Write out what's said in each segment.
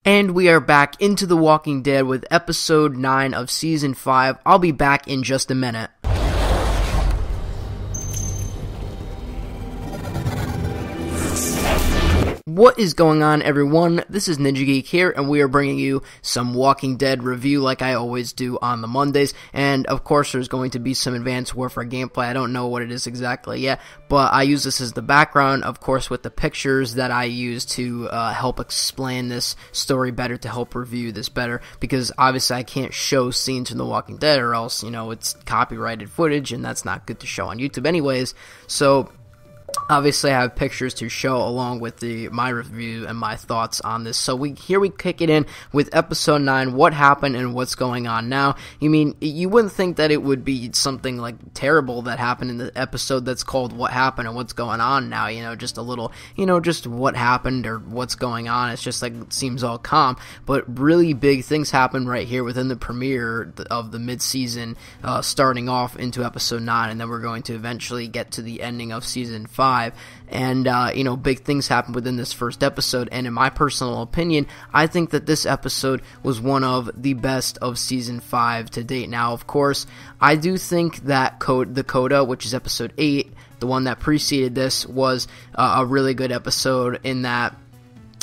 And we are back into The Walking Dead with episode 9 of season 5. I'll be back in just a minute. What is going on, everyone? This is Ninja Geek here, and we are bringing you some Walking Dead review like I always do on the Mondays. And of course, there's going to be some Advanced Warfare gameplay. I don't know what it is exactly yet, but I use this as the background, of course, with the pictures that I use to help explain this story better, to help review this better, because obviously I can't show scenes from The Walking Dead, or else, you know, it's copyrighted footage, and that's not good to show on YouTube anyways. So obviously, I have pictures to show along with my review and my thoughts on this. So we kick it in with episode 9, what happened and what's going on now. You wouldn't think that it would be something like terrible that happened in the episode that's called What Happened and What's Going On Now, just a little, just what happened or what's going on. It's just like, it seems all calm, but really big things happen right here within the premiere of the mid-season, starting off into episode 9, and then we're going to eventually get to the ending of season 5. And big things happen within this first episode, and in my personal opinion, I think that this episode was one of the best of season 5 to date. Now, of course, I do think that the Coda, which is episode 8, the one that preceded this, was a really good episode in that,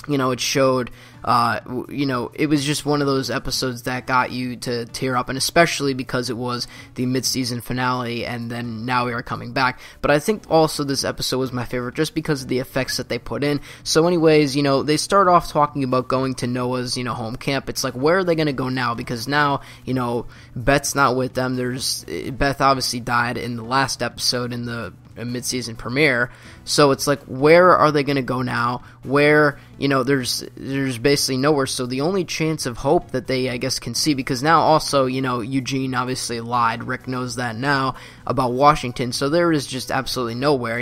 it showed, it was just one of those episodes that got you to tear up, and especially because it was the mid-season finale, and then now we are coming back. But I think also this episode was my favorite just because of the effects that they put in. So anyways, they start off talking about going to Noah's, home camp. It's like, where are they going to go now? Because now, Beth's not with them. Beth obviously died in the last episode in the mid-season premiere, so it's like, where are they going to go now? Where, there's basically nowhere, so the only chance of hope that they, I guess, can see, because now also, Eugene obviously lied, Rick knows that now, about Washington, so there is just absolutely nowhere,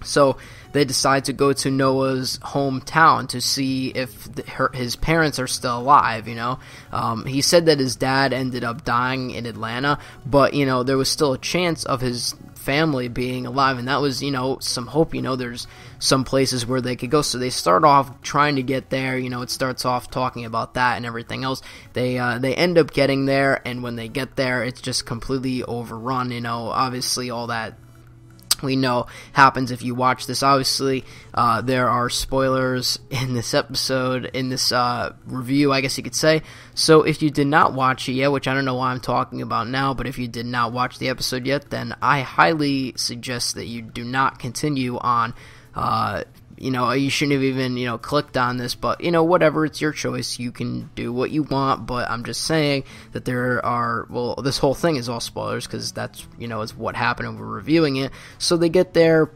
so they decide to go to Noah's hometown to see if his parents are still alive, he said that his dad ended up dying in Atlanta, but, there was still a chance of his family being alive, and that was, some hope. There's some places where they could go, so they start off trying to get there. It starts off talking about that and everything else. They end up getting there, and when they get there, it's just completely overrun. Obviously all that we know happens if you watch this. Obviously, there are spoilers in this episode, in this review, I guess you could say. So if you did not watch it yet, which I don't know why I'm talking about now, but if you did not watch the episode yet, then I highly suggest that you do not continue on. You shouldn't have even, clicked on this, but, whatever, it's your choice. You can do what you want, but I'm just saying that this whole thing is all spoilers, because that's, is what happened and we're reviewing it. So they get there,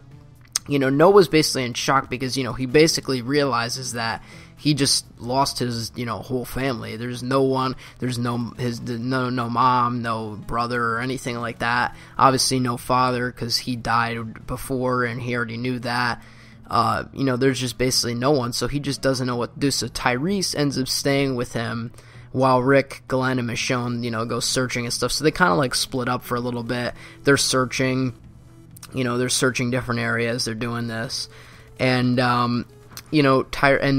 Noah's basically in shock because, he basically realizes that he just lost his, whole family. There's no one, there's no mom, no brother or anything like that. Obviously no father, because he died before and he already knew that. There's just basically no one, so he just doesn't know what to do. So Tyrese ends up staying with him while Rick, Glenn, and Michonne, go searching and stuff. So they kind of like split up for a little bit. They're searching, they're searching different areas. They're doing this, and and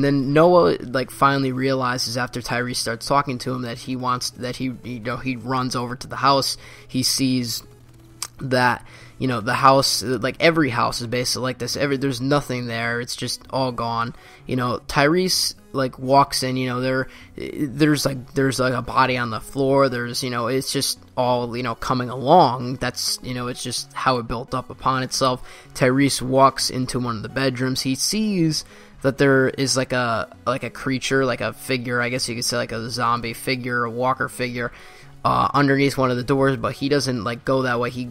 then Noah finally realizes after Tyrese starts talking to him that he runs over to the house. He sees that the house, every house is basically like this. There's nothing there. It's just all gone. Tyrese walks in. There's a body on the floor. There's it's just all coming along. That's it's just how it built up upon itself. Tyrese walks into one of the bedrooms. He sees that there is a creature, like a figure, I guess you could say, like a zombie figure, a walker figure, underneath one of the doors, but he doesn't go that way. He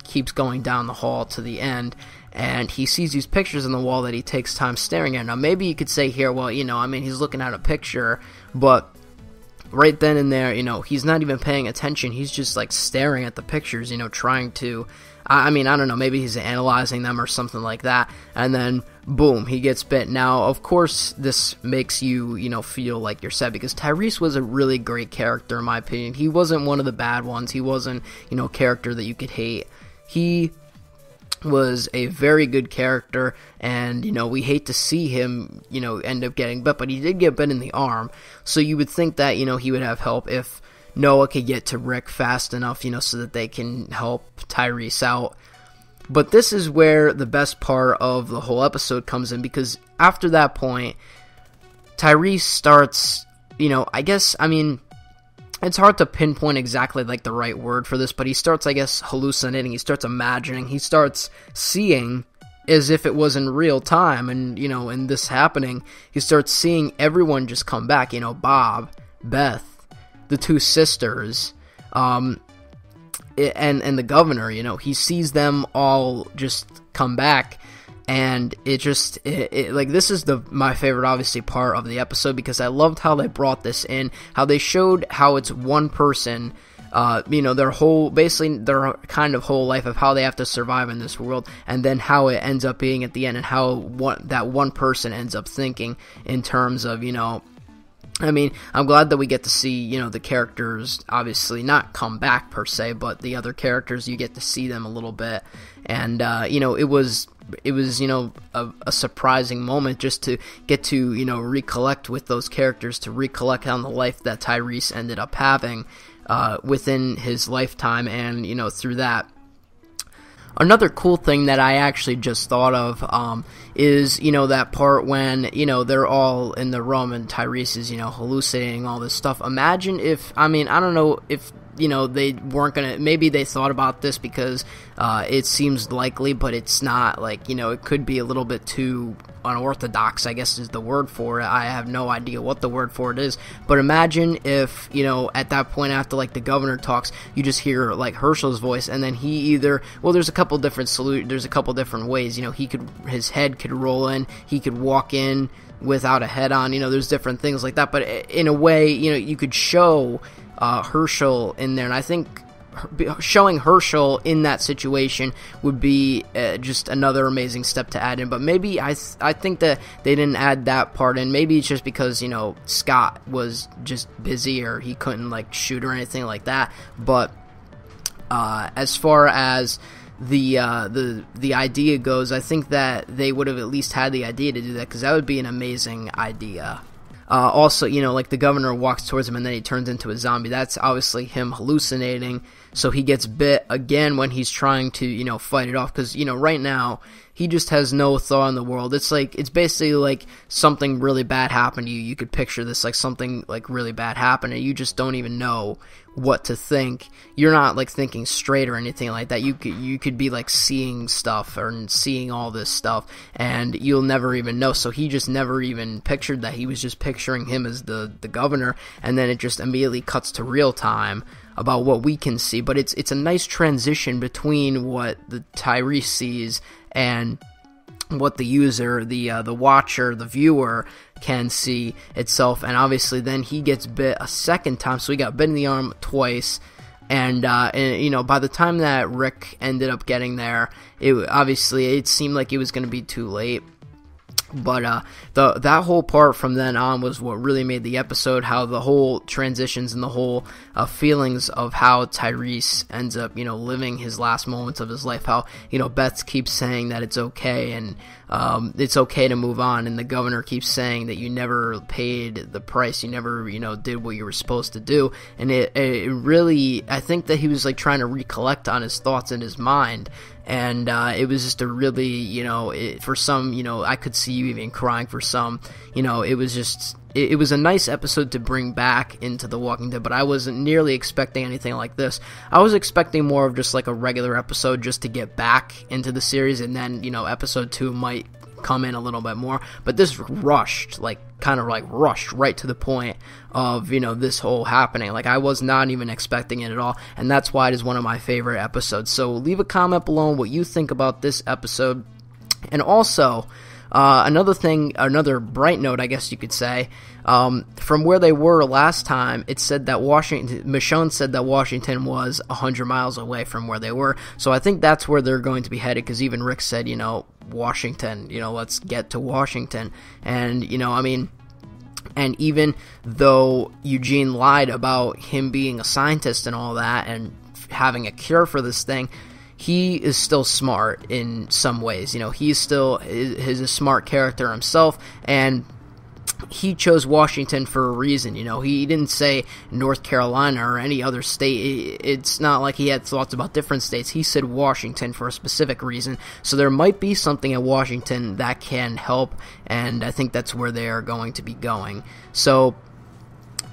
keeps going down the hall to the end, and he sees these pictures on the wall that he takes time staring at. Now maybe you could say here, well, he's looking at a picture, but right then and there, he's not even paying attention. He's just staring at the pictures, trying to, I don't know, maybe he's analyzing them or something like that, and then boom, he gets bit. Now, of course, this makes you, feel like you're sad, because Tyrese was a really great character, in my opinion. He wasn't one of the bad ones. He wasn't, a character that you could hate. He was a very good character, and, we hate to see him, end up getting bit, but he did get bit in the arm, so you would think that, he would have help if Noah could get to Rick fast enough, so that they can help Tyrese out. But this is where the best part of the whole episode comes in, because after that point, Tyrese starts, it's hard to pinpoint exactly, the right word for this, but he starts, hallucinating, he starts imagining, he starts seeing as if it was in real time, and, in this happening, he starts seeing everyone just come back, Bob, Beth, the two sisters, and the governor, he sees them all just come back, and this is my favorite, obviously, part of the episode, because I loved how they brought this in, how they showed how it's one person, their kind of whole life of how they have to survive in this world, and then how it ends up being at the end, and how that one person ends up thinking in terms of, I'm glad that we get to see, the characters obviously not come back per se, but the other characters, you get to see them a little bit, and, it was a surprising moment just to get to, recollect with those characters, to recollect on the life that Tyrese ended up having, within his lifetime, and, through that. Another cool thing that I actually just thought of, is, that part when, they're all in the room and Tyrese is, hallucinating all this stuff. Imagine if, I don't know if, they weren't gonna, maybe they thought about this because, it seems likely, but it's not, it could be a little bit too unorthodox, I guess is the word for it. I have no idea what the word for it is, but imagine if, at that point after, the governor talks, you just hear, Hershel's voice, and then he either, there's a couple different ways, his head could roll in, he could walk in without a head on, there's different things like that, but in a way, you could show, Herschel in there, and I think showing Herschel in that situation would be just another amazing step to add in. But maybe I think that they didn't add that part in. Maybe it's just because Scott was just busy or he couldn't shoot or anything like that. But as far as the idea goes, I think that they would have at least had the idea to do that, because that would be an amazing idea. Also, the governor walks towards him and then he turns into a zombie. That's obviously him hallucinating, so he gets bit again when he's trying to, fight it off, because, right now, he just has no thought in the world. It's basically something really bad happened to you. You could picture this, something, really bad happened, and you just don't even know what to think. You're not, thinking straight or anything like that. You could be, seeing stuff or seeing all this stuff, and you'll never even know. So he just never even pictured that. He was just picturing him as the governor, and then it just immediately cuts to real time about what we can see. But it's a nice transition between what the Tyrese sees and what the user, the watcher, the viewer can see itself. And obviously then he gets bit a second time, so he got bit in the arm twice, and by the time that Rick ended up getting there, it seemed like it was going to be too late. But that whole part from then on was what really made the episode, how the whole transitions and the whole feelings of how Tyrese ends up, living his last moments of his life, how, Beth keeps saying that it's okay, and it's okay to move on, and the governor keeps saying that you never paid the price, you never, did what you were supposed to do, and it really, I think that he was, trying to recollect on his thoughts in his mind, and it was just a really, for some, I could see you even crying for some, it was just, it was a nice episode to bring back into The Walking Dead, but I wasn't nearly expecting anything like this. I was expecting more of just a regular episode just to get back into the series, and then, episode 2 might come in a little bit more, but this rushed, rushed right to the point of, this whole happening. I was not even expecting it at all, and that's why it is one of my favorite episodes. So leave a comment below what you think about this episode, and also, another bright note, I guess you could say, from where they were last time, it said that Michonne said that Washington was 100 miles away from where they were, so I think that's where they're going to be headed, because even Rick said, Washington, let's get to Washington, and, and even though Eugene lied about him being a scientist and all that, and having a cure for this thing, he is still smart in some ways. You know, he's still is a smart character himself, and he chose Washington for a reason. You know, he didn't say North Carolina or any other state. It's not like he had thoughts about different states. He said Washington for a specific reason. So there might be something at Washington that can help, and I think that's where they are going to be going. So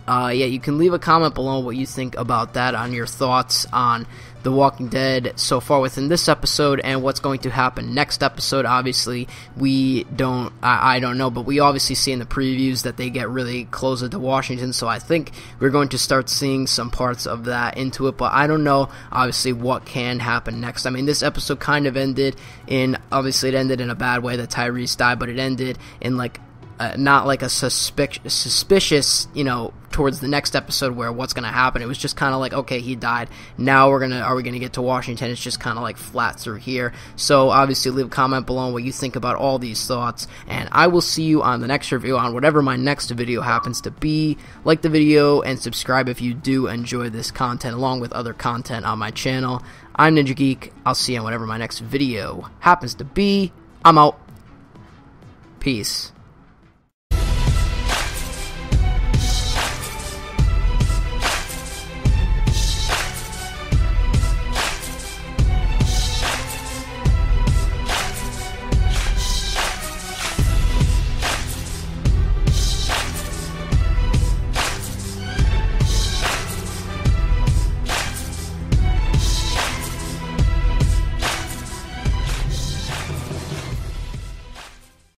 yeah, you can leave a comment below what you think about that, on your thoughts on The Walking Dead so far within this episode and what's going to happen next episode. Obviously, I don't know, but we obviously see in the previews that they get really closer to Washington, so I think we're going to start seeing some parts of that into it, but I don't know, obviously, what can happen next. I mean, this episode kind of ended obviously it ended in a bad way that Tyrese died, but it ended in like not like a suspicious, you know, towards the next episode where what's going to happen. It was just kind of like, okay, he died. Now are we going to get to Washington? It's just kind of like flat through here. So obviously leave a comment below on what you think about all these thoughts, and I will see you on the next review on whatever my next video happens to be. Like the video and subscribe if you do enjoy this content along with other content on my channel. I'm Ninja Geek. I'll see you on whatever my next video happens to be. I'm out. Peace.